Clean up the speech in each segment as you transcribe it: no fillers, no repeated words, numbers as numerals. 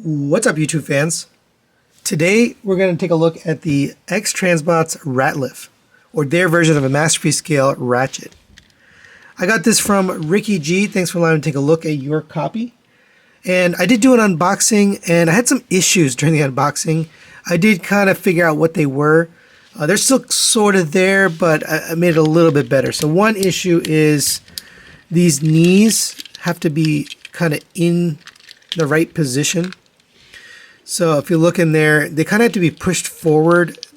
What's up, YouTube fans? Today we're going to take a look at the X-Transbots Ratliff, or their version of a masterpiece scale Ratchet. I got this from Ricky G. Thanks for allowing me to take a look at your copy. And I did do an unboxing, and I had some issues during the unboxing. I did kind of figure out what they were. They're still sort of there, but I made it a little bit better. So one issue is these knees have to be kind of in the right position. So if you look in there, they kind of have to be pushed forward.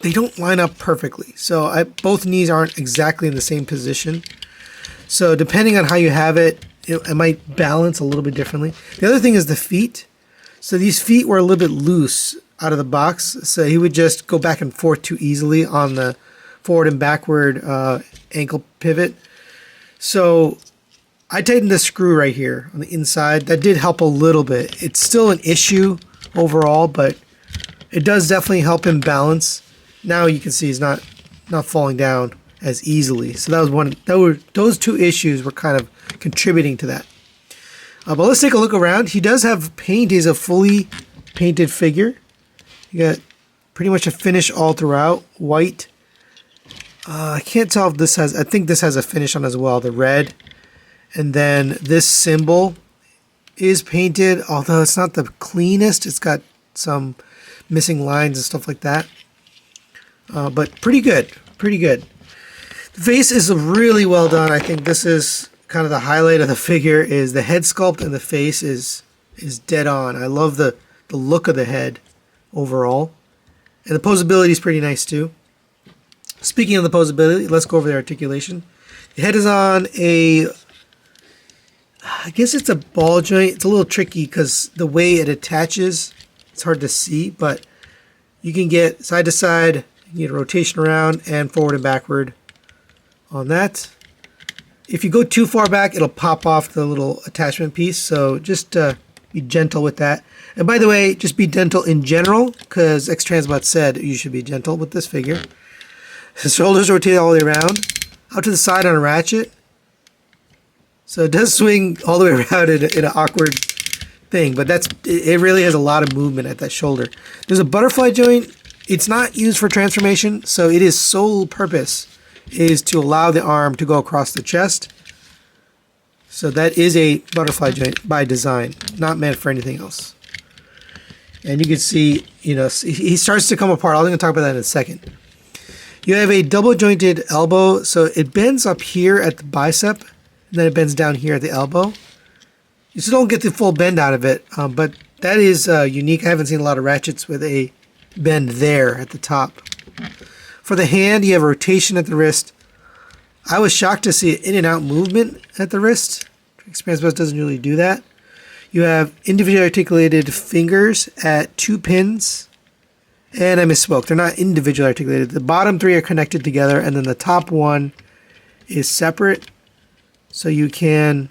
They don't line up perfectly. So both knees aren't exactly in the same position. So depending on how you have it, it might balance a little bit differently. The other thing is the feet. So these feet were a little bit loose out of the box. So he would just go back and forth too easily on the forward and backward ankle pivot. So I tightened the screw right here on the inside. That did help a little bit. It's still an issue overall, but it does definitely help him balance. Now you can see he's not falling down as easily. So that was those two issues were kind of contributing to that. But let's take a look around. He does have paint. He's a fully painted figure. You got pretty much a finish all throughout, white. I can't tell if this has, I think this has a finish on as well, the red. And then this symbol is painted, although it's not the cleanest. It's got some missing lines and stuff like that. But pretty good, pretty good. The face is really well done. I think this is kind of the highlight of the figure. Is the head sculpt, and the face is dead on. I love the look of the head overall. And the posability is pretty nice too. Speaking of the posability, let's go over the articulation. The head is on a, I guess it's a ball joint. It's a little tricky because the way it attaches, it's hard to see, but you can get side to side, you can get a rotation around and forward and backward on that. If you go too far back, it'll pop off the little attachment piece, so just be gentle with that. And by the way, just be gentle in general, because X-Transbots said you should be gentle with this figure. His shoulders rotate all the way around, out to the side on a ratchet. So it does swing all the way around in an awkward thing, but it really has a lot of movement at that shoulder. There's a butterfly joint. It's not used for transformation, so it is sole purpose is to allow the arm to go across the chest. So that is a butterfly joint by design, not meant for anything else. And you can see, he starts to come apart. I'm going to talk about that in a second. You have a double jointed elbow, so it bends up here at the bicep, and then it bends down here at the elbow. You still don't get the full bend out of it, but that is unique. I haven't seen a lot of ratchets with a bend there at the top. For the hand, you have a rotation at the wrist. I was shocked to see an in and out movement at the wrist. X-Transbots doesn't really do that. You have individually articulated fingers at 2 pins. And I misspoke. They're not individually articulated. The bottom 3 are connected together, and then the top one is separate. So you can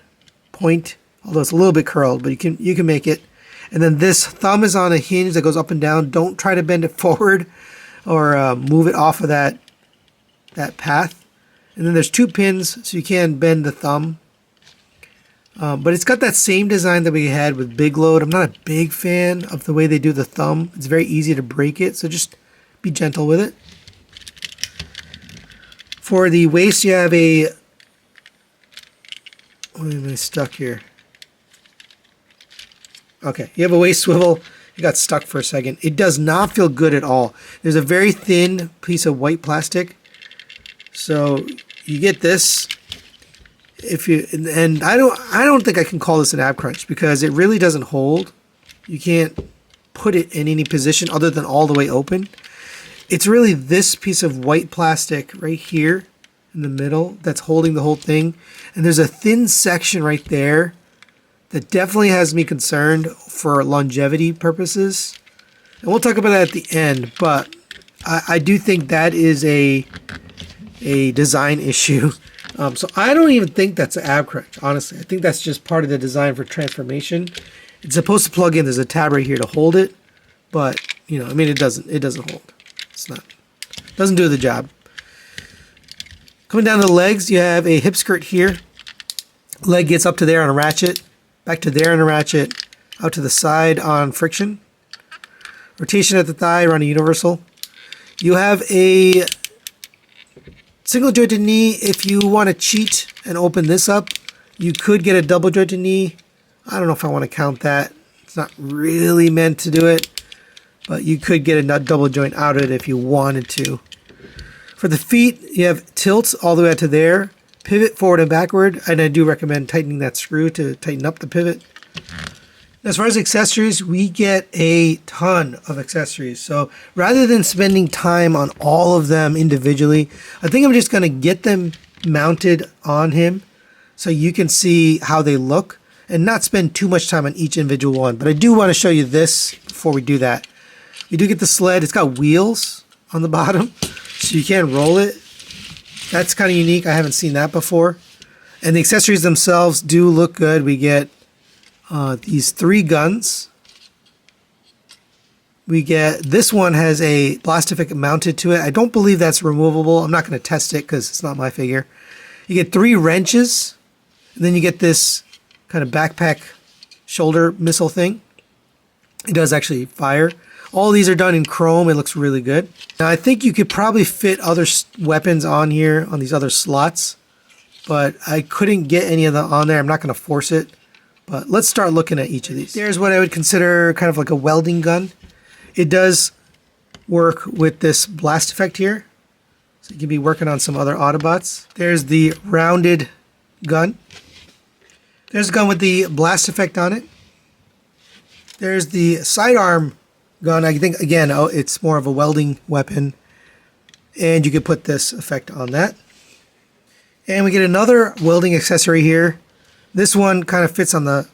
point, although it's a little bit curled, but you can make it. And then this thumb is on a hinge that goes up and down. Don't try to bend it forward or move it off of that path. And then there's 2 pins, so you can bend the thumb. But it's got that same design that we had with Big Load. I'm not a big fan of the way they do the thumb. It's very easy to break it, so just be gentle with it. For the waist, you have a... Why am I stuck here? Okay, you have a waist swivel. It got stuck for a second. It does not feel good at all. There's a very thin piece of white plastic. So you get this. And I don't think I can call this an ab crunch because it really doesn't hold. You can't put it in any position other than all the way open. It's really this piece of white plastic right here in the middle that's holding the whole thing. And there's a thin section right there that definitely has me concerned for longevity purposes. And we'll talk about that at the end, but I do think that is a design issue. So I don't even think that's an ab crunch, honestly. I think that's just part of the design for transformation. It's supposed to plug in. There's a tab right here to hold it, but I mean, it doesn't hold. Doesn't do the job. Coming down to the legs, you have a hip skirt here. Leg gets up to there on a ratchet, back to there on a ratchet, out to the side on friction. Rotation at the thigh around a universal. You have a single jointed knee. If you want to cheat and open this up, you could get a double jointed knee. I don't know if I want to count that. It's not really meant to do it, but you could get a double joint out of it if you wanted to. For the feet, you have tilts all the way out to there, pivot forward and backward, and I do recommend tightening that screw to tighten up the pivot. As far as accessories, we get a ton of accessories. So rather than spending time on all of them individually, I think I'm just going to get them mounted on him so you can see how they look and not spend too much time on each individual one. But I do want to show you this before we do that. You do get the sled. It's got wheels on the bottom, so you can roll it. That's kind of unique. I haven't seen that before. And the accessories themselves do look good. We get these 3 guns. We get, this one has a blastific mounted to it. I don't believe that's removable. I'm not going to test it because it's not my figure. You get 3 wrenches, and then you get this kind of backpack shoulder missile thing. It does actually fire. All these are done in chrome. It looks really good. Now I think you could probably fit other weapons on here, on these other slots, but I couldn't get any of them on there. I'm not going to force it. But let's start looking at each of these. There's what I would consider kind of like a welding gun. It does work with this blast effect here. So you can be working on some other Autobots. There's the rounded gun. There's a gun with the blast effect on it. There's the sidearm gun. I think, again, it's more of a welding weapon. And you could put this effect on that. And we get another welding accessory here. This one kind of fits on the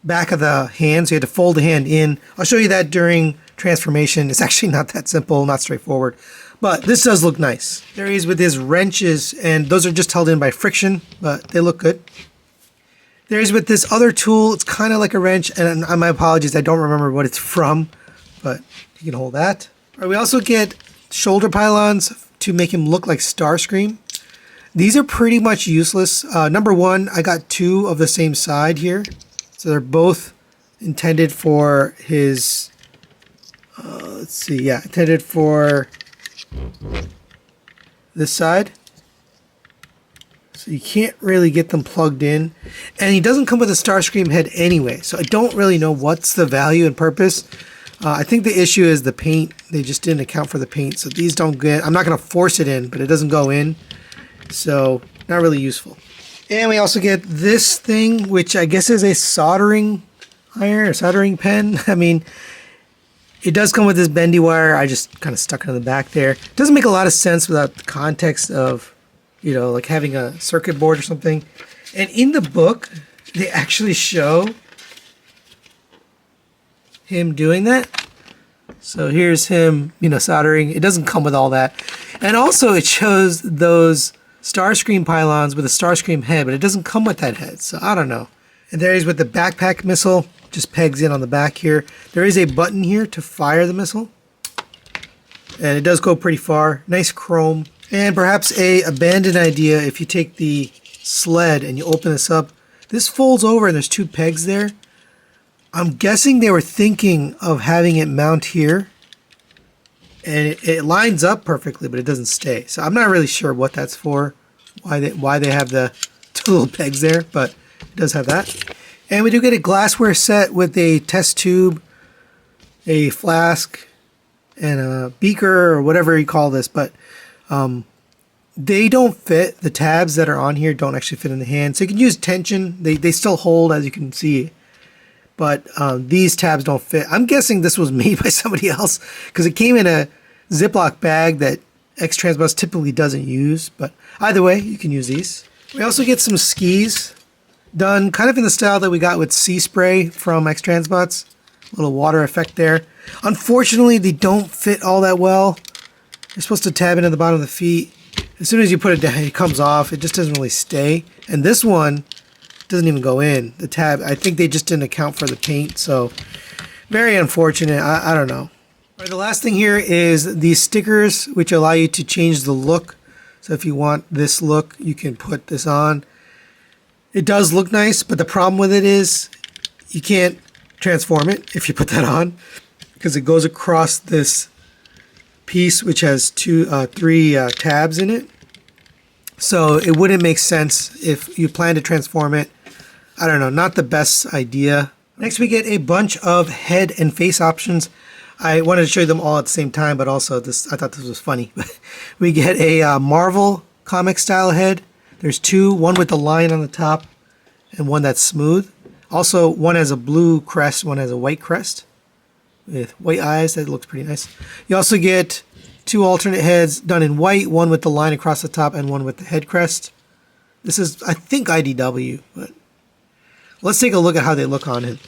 back of the hand, so you had to fold the hand in. I'll show you that during transformation. It's actually not that simple, not straightforward. But this does look nice. There he is with his wrenches, and those are just held in by friction, but they look good. There he is with this other tool. It's kind of like a wrench, and my apologies, I don't remember what it's from, but you can hold that. All right, we also get shoulder pylons to make him look like Starscream. These are pretty much useless. Number one, I got 2 of the same side here. So they're both intended for his, let's see, yeah, intended for this side. So you can't really get them plugged in. And he doesn't come with a Starscream head anyway, so I don't really know what's the value and purpose. I think the issue is the paint. They just didn't account for the paint, so these don't get, I'm not going to force it in, but it doesn't go in. So, not really useful. And we also get this thing, which I guess is a soldering iron or soldering pen. I mean, it does come with this bendy wire. I just kind of stuck it in the back there. It doesn't make a lot of sense without the context of, you know, like having a circuit board or something. And in the book, they actually show him doing that. So here's him, you know, soldering. It doesn't come with all that. And also it shows those Starscream pylons with a Starscream head, but it doesn't come with that head, so I don't know. And there he's with the backpack missile, just pegs in on the back here. There is a button here to fire the missile, and it does go pretty far. Nice chrome. And perhaps a abandoned idea, if you take the sled and you open this up, this folds over and there's 2 pegs there. I'm guessing they were thinking of having it mount here. And it lines up perfectly, but it doesn't stay. So I'm not really sure what that's for, why they have the 2 little pegs there, but it does have that. And we do get a glassware set with a test tube, a flask, and a beaker, or whatever you call this, but they don't fit. The tabs that are on here don't actually fit in the hand. So you can use tension. They still hold, as you can see. But these tabs don't fit. I'm guessing this was made by somebody else because it came in a Ziploc bag that X-Transbots typically doesn't use. But either way, you can use these. We also get some skis done kind of in the style that we got with Sea Spray from X-Transbots. A little water effect there. Unfortunately, they don't fit all that well. You're supposed to tab into the bottom of the feet. As soon as you put it down, it comes off. It just doesn't really stay. And this one doesn't even go in. The tab, I think they just didn't account for the paint, so very unfortunate. I don't know. All right, the last thing here is these stickers, which allow you to change the look. So if you want this look, you can put this on. It does look nice, but the problem with it is you can't transform it if you put that on, because it goes across this piece which has three tabs in it. So it wouldn't make sense if you plan to transform it. I don't know, not the best idea. Next we get a bunch of head and face options. I wanted to show you them all at the same time, but also I thought this was funny. We get a Marvel comic style head. There's two, one with the line on the top and one that's smooth. Also, one has a blue crest, one has a white crest with white eyes. That looks pretty nice. You also get two alternate heads done in white, one with the line across the top and one with the head crest. This is, I think, IDW, but let's take a look at how they look on him.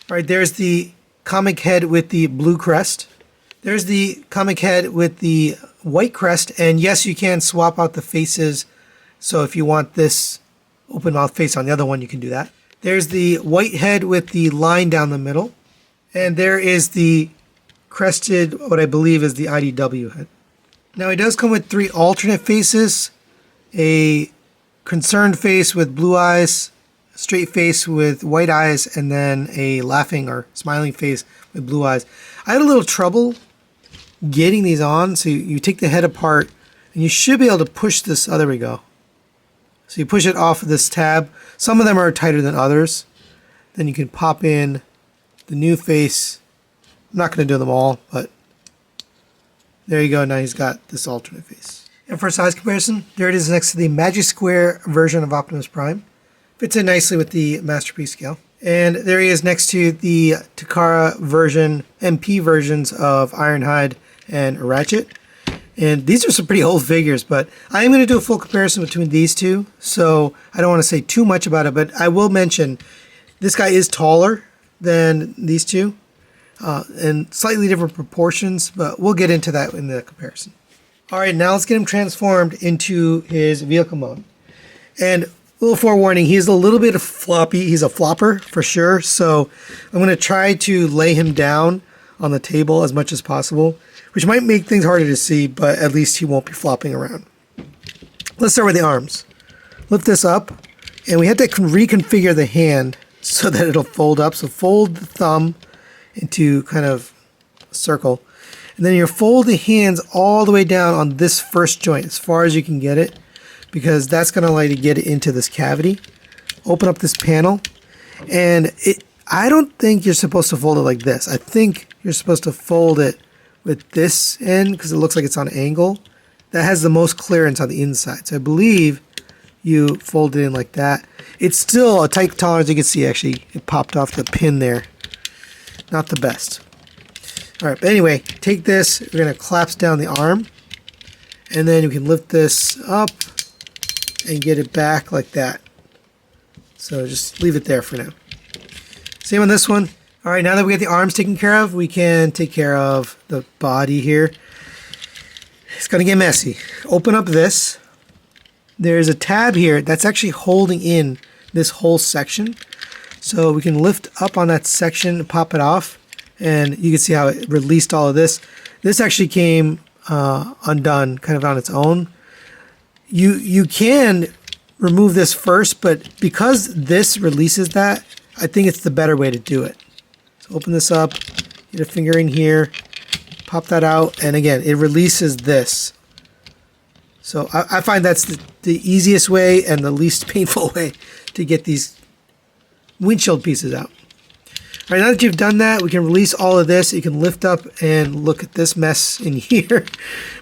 All right, there's the comic head with the blue crest. There's the comic head with the white crest, and yes, you can swap out the faces. So if you want this open mouth face on the other one, you can do that. There's the white head with the line down the middle, and there is the crested, what I believe is the IDW head. Now he does come with three alternate faces: a concerned face with blue eyes, straight face with white eyes, and then a laughing or smiling face with blue eyes. I had a little trouble getting these on. So you take the head apart and you should be able to push this. Oh, there we go. So you push it off of this tab. Some of them are tighter than others. Then you can pop in the new face. I'm not going to do them all, but there you go. Now he's got this alternate face. And for size comparison, there it is next to the Magic Square version of Optimus Prime. Fits in nicely with the Masterpiece scale. And there he is next to the Takara version, MP versions of Ironhide and Ratchet. And these are some pretty old figures, but I am going to do a full comparison between these two. So I don't want to say too much about it, but I will mention this guy is taller than these two. And slightly different proportions, but we'll get into that in the comparison. All right, now let's get him transformed into his vehicle mode. And a little forewarning, he's a little bit floppy. He's a flopper for sure. So I'm going to try to lay him down on the table as much as possible, which might make things harder to see, but at least he won't be flopping around. Let's start with the arms. Lift this up, and we have to reconfigure the hand so that it'll fold up. So fold the thumb into kind of a circle, and then you fold the hands all the way down on this first joint as far as you can get it, because that's going to allow you to get it into this cavity. Open up this panel, and I don't think you're supposed to fold it like this. I think you're supposed to fold it with this end because it looks like it's on an angle. That has the most clearance on the inside. So I believe you fold it in like that. It's still a tight tolerance. You can see actually it popped off the pin there. Not the best. All right, but anyway, take this. We're going to collapse down the arm, and then you can lift this up and get it back like that. So just leave it there for now. Same on this one. All right, now that we get the arms taken care of, we can take care of the body here. It's going to get messy. Open up this. There's a tab here that's actually holding in this whole section. So we can lift up on that section, pop it off, and you can see how it released all of this. This actually came undone kind of on its own. You can remove this first, but because this releases that, I think it's the better way to do it. So open this up, get a finger in here, pop that out, and again, it releases this. So I find that's the easiest way and the least painful way to get these windshield pieces out. All right, now that you've done that, we can release all of this. You can lift up and look at this mess in here.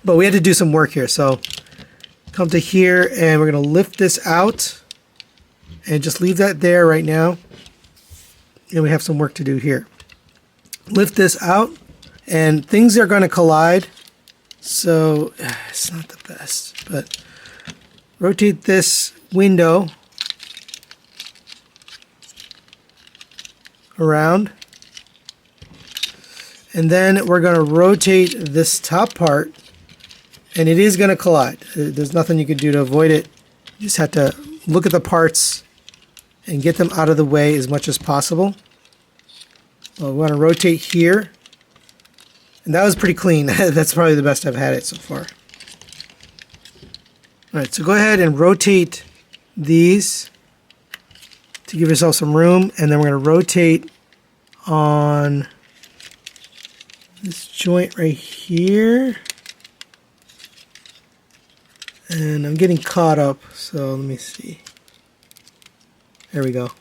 But we had to do some work here. So come to here, and we're going to lift this out and just leave that there right now. And we have some work to do here. Lift this out, and things are going to collide. So it's not the best, but rotate this window around, and then we're going to rotate this top part, and it is going to collide. There's nothing you can do to avoid it. You just have to look at the parts and get them out of the way as much as possible. Well, we want to rotate here, and that was pretty clean. That's probably the best I've had it so far. Alright, so go ahead and rotate these to give yourself some room, and then we're going to rotate on this joint right here. And I'm getting caught up, so let me see. There we go.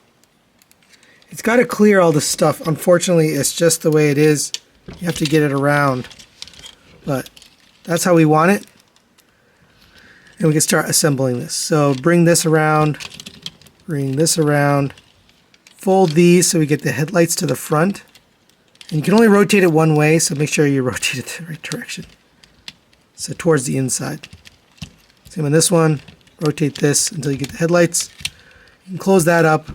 It's got to clear all this stuff. Unfortunately, it's just the way it is. You have to get it around. But that's how we want it. And we can start assembling this. So bring this around. Bring this around. Fold these so we get the headlights to the front. And you can only rotate it one way, so make sure you rotate it the right direction. So towards the inside. Same on this one. Rotate this until you get the headlights. You can close that up.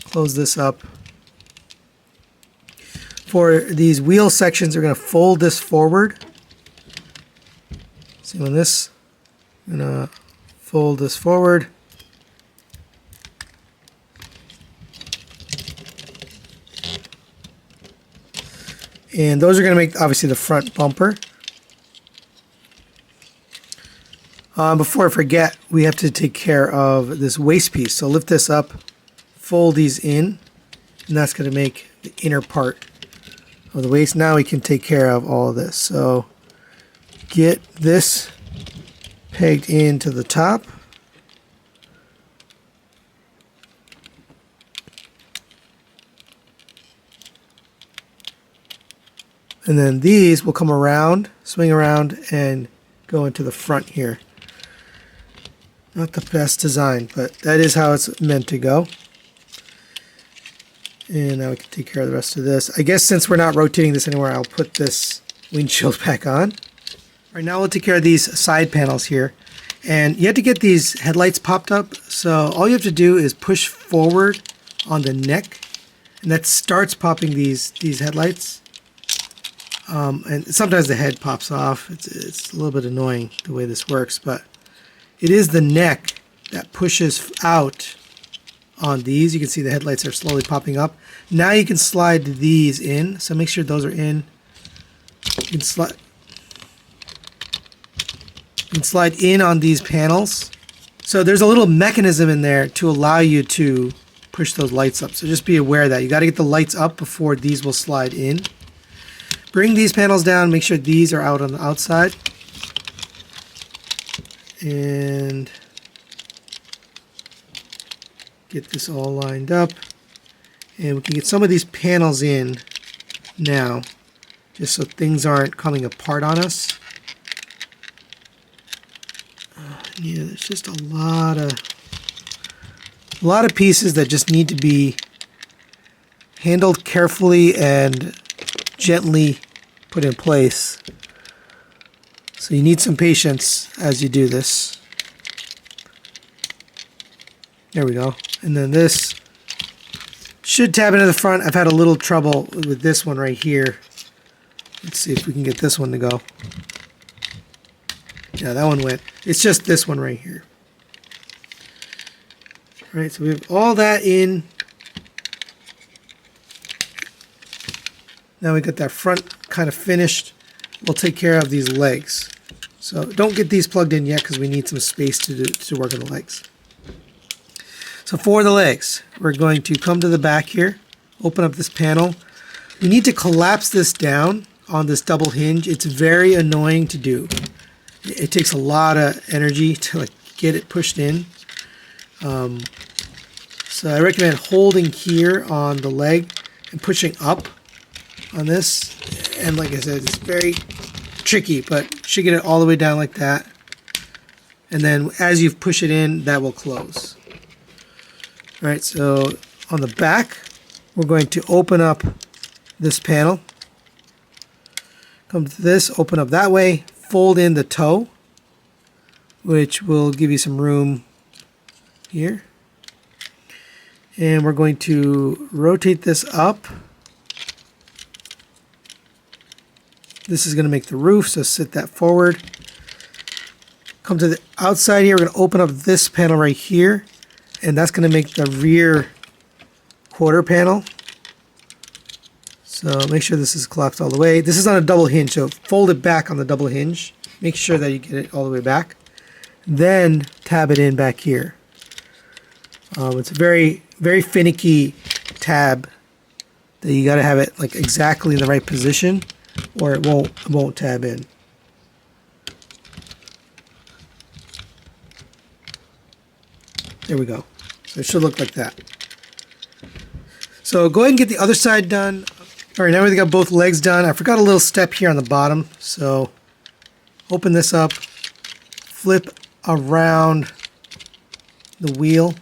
Close this up. For these wheel sections, we're going to fold this forward. Same on this. I'm going to fold this forward. And those are going to make, obviously, the front bumper. Before I forget, we have to take care of this waist piece. So lift this up, fold these in, and that's going to make the inner part of the waist. Now we can take care of all of this. So get this pegged into the top. And then these will come around, swing around, and go into the front here. Not the best design, but that is how it's meant to go. And now we can take care of the rest of this. I guess since we're not rotating this anymore, I'll put this windshield back on. All right, now we'll take care of these side panels here. And you have to get these headlights popped up. So all you have to do is push forward on the neck. And that starts popping these headlights. And sometimes the head pops off. It's a little bit annoying the way this works, but it is the neck that pushes out on these. You can see the headlights are slowly popping up. Now you can slide these in, so make sure those are in. You can slide in on these panels. So there's a little mechanism in there to allow you to push those lights up. So just be aware of that. You got to get the lights up before these will slide in. Bring these panels down, make sure these are out on the outside. And get this all lined up. And we can get some of these panels in now, just so things aren't coming apart on us. Yeah, there's just a lot of pieces that just need to be handled carefully and gently put in place. So you need some patience as you do this. There we go. And then this should tab into the front. I've had a little trouble with this one right here. Let's see if we can get this one to go. Yeah, that one went. It's just this one right here. All right, so we have all that in. Now we got that front kind of finished. We'll take care of these legs. So don't get these plugged in yet because we need some space to work on the legs. So for the legs, we're going to come to the back here, open up this panel. We need to collapse this down on this double hinge. It's very annoying to do. It takes a lot of energy to get it pushed in. So I recommend holding here on the leg and pushing up on this. And like I said, it's very tricky, but you should get it all the way down like that. And then as you push it in, that will close. All right, so on the back, we're going to open up this panel. Come to this, open up that way, fold in the toe, which will give you some room here. And we're going to rotate this up. This is going to make the roof, so sit that forward. Come to the outside here, we're going to open up this panel right here, and that's going to make the rear quarter panel. So make sure this is collapsed all the way. This is on a double hinge, so fold it back on the double hinge. Make sure that you get it all the way back. Then tab it in back here. It's a very, very finicky tab that you got to have it like exactly in the right position, or it won't tab in. There we go. So it should look like that. So go ahead and get the other side done. All right, now we got both legs done. I forgot a little step here on the bottom. So open this up, flip around the wheel,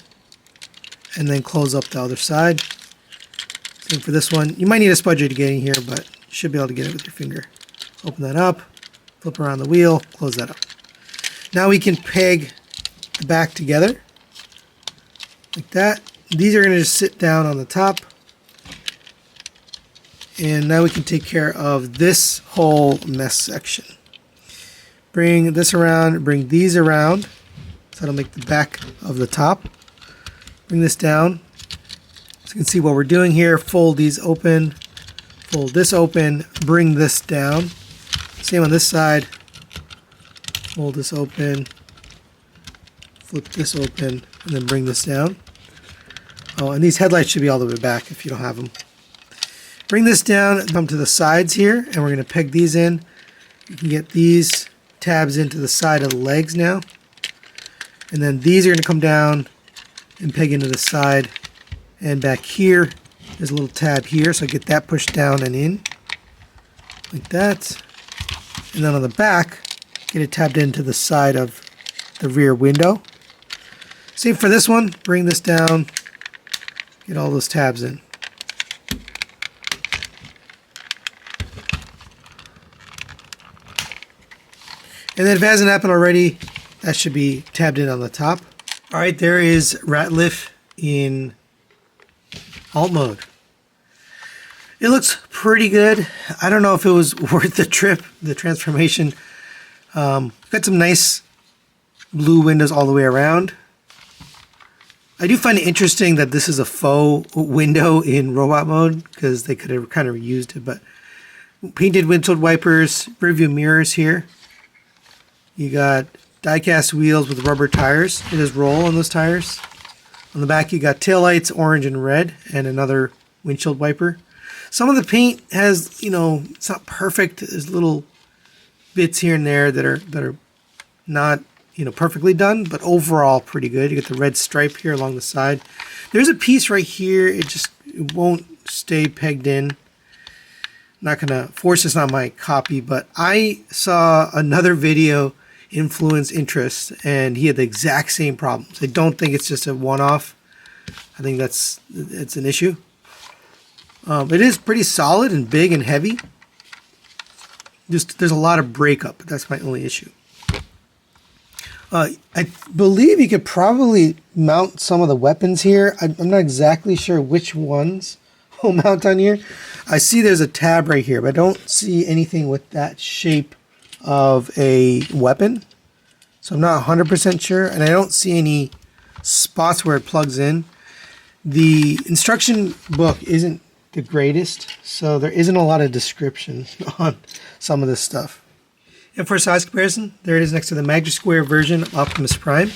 and then close up the other side. Same for this one. You might need a spudger to get in here, but you should be able to get it with your finger. Open that up, flip around the wheel, close that up. Now we can peg the back together like that. These are going to just sit down on the top. And now we can take care of this whole mess section. Bring this around, bring these around. So that'll make the back of the top. Bring this down. So you can see what we're doing here. Fold these open, fold this open, bring this down. Same on this side. Fold this open, flip this open, and then bring this down. Oh, and these headlights should be all the way back if you don't have them. Bring this down, come to the sides here, and we're going to peg these in. You can get these tabs into the side of the legs now. And then these are going to come down and peg into the side. And back here, there's a little tab here, so get that pushed down and in. Like that. And then on the back, get it tabbed into the side of the rear window. Same for this one. Bring this down. Get all those tabs in. And then if it hasn't happened already, that should be tabbed in on the top. All right, there is Ratliff in alt mode. It looks pretty good. I don't know if it was worth the trip, the transformation. Got some nice blue windows all the way around. I do find it interesting that this is a faux window in robot mode, because they could have kind of reused it, but painted windshield wipers, rear view mirrors here. You got die-cast wheels with rubber tires. It does roll on those tires. On the back you got taillights, orange and red, and another windshield wiper. Some of the paint has, it's not perfect. There's little bits here and there that are not, perfectly done, but overall pretty good. You get the red stripe here along the side. There's a piece right here. It won't stay pegged in. Not gonna force this on my copy, but I saw another video influence interest, and he had the exact same problems. I don't think it's just a one-off. I think it's an issue. It is pretty solid and big and heavy. There's a lot of breakup. That's my only issue. I believe you could probably mount some of the weapons here. I'm not exactly sure which ones will mount on here. I see there's a tab right here, but I don't see anything with that shape of a weapon. So I'm not 100% sure, and I don't see any spots where it plugs in. The instruction book isn't the greatest, so there isn't a lot of description on some of this stuff. And for size comparison, there it is next to the Magna Square version of Optimus Prime.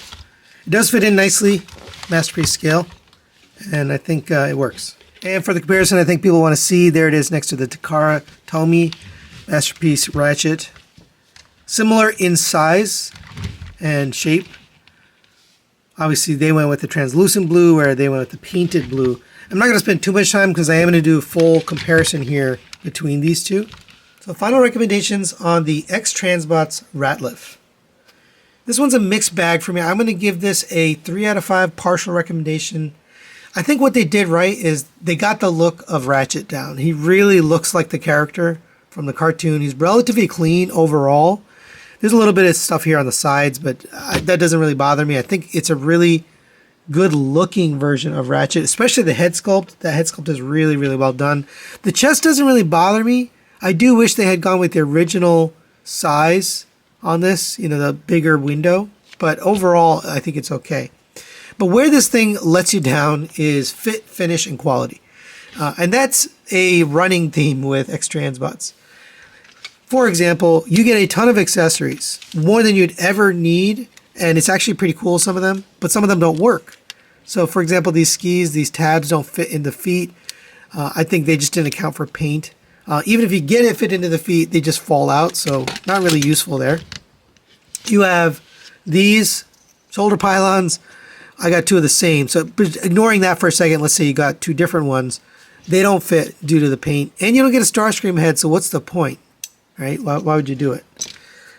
It does fit in nicely, Masterpiece scale, and I think it works. And for the comparison I think people want to see, there it is next to the Takara Tomy Masterpiece Ratchet. Similar in size and shape. Obviously they went with the translucent blue, where they went with the painted blue. I'm not going to spend too much time because I am going to do a full comparison here between these two. So final recommendations on the X-Transbots Ratliff. This one's a mixed bag for me. I'm going to give this a 3 out of 5 partial recommendation. I think what they did right is they got the look of Ratchet down. He really looks like the character from the cartoon. He's relatively clean overall. There's a little bit of stuff here on the sides, but that doesn't really bother me. I think it's a really good looking version of Ratchet, especially the head sculpt. That head sculpt is really, really well done. The chest doesn't really bother me. I do wish they had gone with the original size on this, the bigger window, but overall I think it's okay. But where this thing lets you down is fit, finish, and quality. And that's a running theme with X-Transbots. For example, you get a ton of accessories, more than you'd ever need, and it's actually pretty cool, some of them, but some of them don't work. So for example, these skis, these tabs don't fit in the feet. I think they just didn't account for paint. Even if you get it fit into the feet, they just fall out, so not really useful there. You have these shoulder pylons. I got two of the same. So ignoring that for a second, let's say you got two different ones. They don't fit due to the paint. And you don't get a Starscream head, so what's the point? Right? Why would you do it?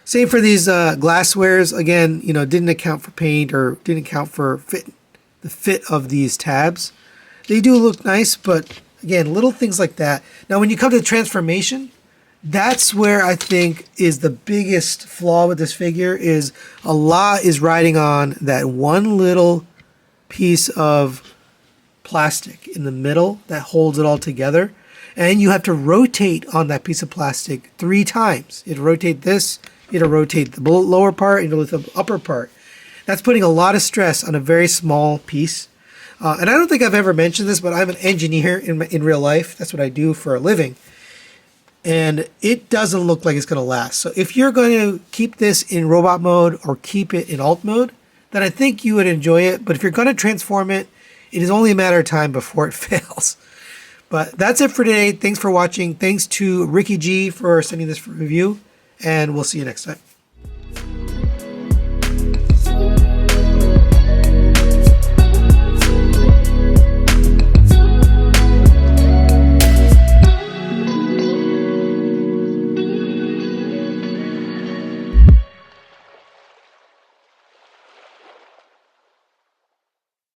Same for these glasswares. Again, didn't account for paint or didn't account for the fit of these tabs. They do look nice, but again, little things like that. Now, when you come to the transformation, that's where I think is the biggest flaw with this figure is a lot is riding on that one little piece of plastic in the middle that holds it all together. And you have to rotate on that piece of plastic 3 times. It'll rotate this, it'll rotate the lower part, and it'll rotate the upper part. That's putting a lot of stress on a very small piece. And I don't think I've ever mentioned this, but I'm an engineer in real life. That's what I do for a living. And it doesn't look like it's going to last. So if you're going to keep this in robot mode or keep it in alt mode, then I think you would enjoy it. But if you're going to transform it, it is only a matter of time before it fails. But that's it for today. Thanks for watching. Thanks to Ricky G for sending this for review. And we'll see you next time.